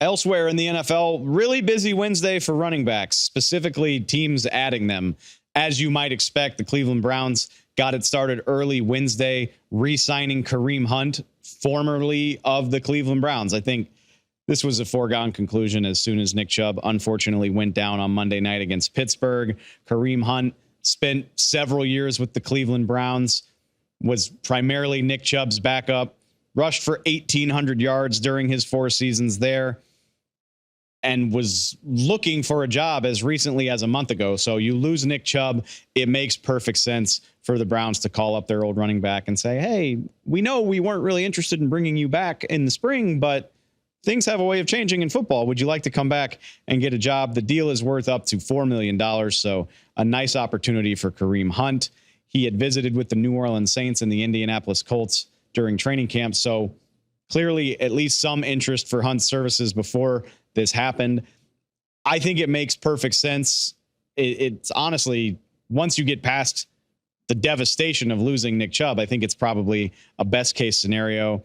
Elsewhere in the NFL, really busy Wednesday for running backs, specifically teams adding them. As you might expect, the Cleveland Browns got it started early Wednesday, re-signing Kareem Hunt, formerly of the Cleveland Browns. I think this was a foregone conclusion as soon as Nick Chubb unfortunately went down on Monday night against Pittsburgh. Kareem Hunt spent several years with the Cleveland Browns, was primarily Nick Chubb's backup, rushed for 1,800 yards during his 4 seasons there, and was looking for a job as recently as a month ago. So you lose Nick Chubb, it makes perfect sense for the Browns to call up their old running back and say, hey, we know we weren't really interested in bringing you back in the spring, but things have a way of changing in football. Would you like to come back and get a job? The deal is worth up to $4 million, so a nice opportunity for Kareem Hunt. He had visited with the New Orleans Saints and the Indianapolis Colts during training camp, so clearly at least some interest for Hunt's services before this happened. I think it makes perfect sense. It's honestly, once you get past the devastation of losing Nick Chubb, I think it's probably a best case scenario.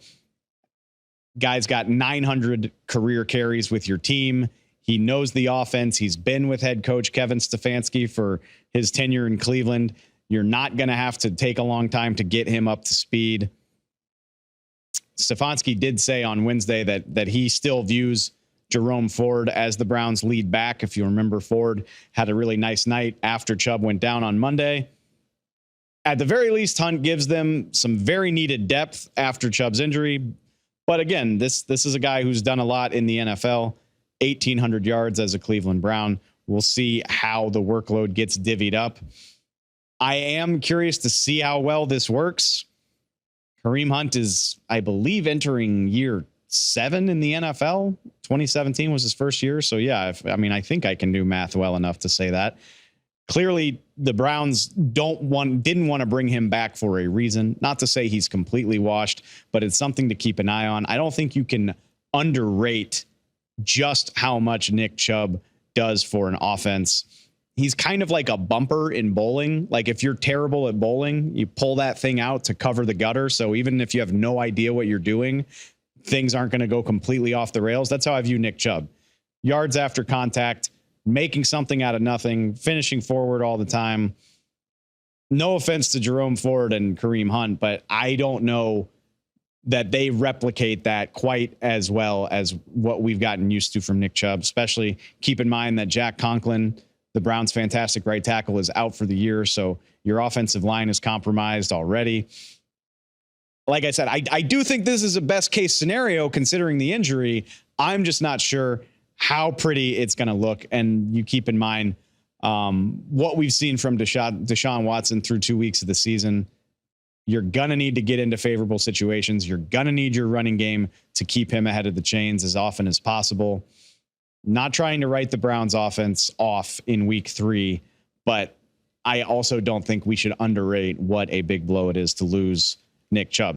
Guy's got 900 career carries with your team. He knows the offense. He's been with head coach Kevin Stefanski for his tenure in Cleveland. You're not going to have to take a long time to get him up to speed. Stefanski did say on Wednesday that he still views Jerome Ford as the Browns' lead back. If you remember, Ford had a really nice night after Chubb went down on Monday. At the very least, Hunt gives them some very needed depth after Chubb's injury. But again, this is a guy who's done a lot in the NFL, 1,800 yards as a Cleveland Brown. We'll see how the workload gets divvied up. I am curious to see how well this works. Kareem Hunt is, I believe, entering year 7 in the NFL. 2017 was his first year. So yeah, I think I can do math well enough to say that. Clearly, the Browns didn't want to bring him back for a reason. Not to say he's completely washed, but it's something to keep an eye on. I don't think you can underrate just how much Nick Chubb does for an offense. He's kind of like a bumper in bowling. Like if you're terrible at bowling, you pull that thing out to cover the gutter. So even if you have no idea what you're doing, things aren't going to go completely off the rails. That's how I view Nick Chubb. Yards after contact, making something out of nothing, finishing forward all the time. No offense to Jerome Ford and Kareem Hunt, but I don't know that they replicate that quite as well as what we've gotten used to from Nick Chubb, especially keep in mind that Jack Conklin, the Browns' fantastic right tackle, is out for the year. So your offensive line is compromised already. Like I said, I do think this is a best case scenario considering the injury. I'm just not sure how pretty it's going to look. And you keep in mind what we've seen from Deshaun Watson through 2 weeks of the season. You're going to need to get into favorable situations. You're going to need your running game to keep him ahead of the chains as often as possible. Not trying to write the Browns offense off in week 3, but I also don't think we should underrate what a big blow it is to lose Nick Chubb.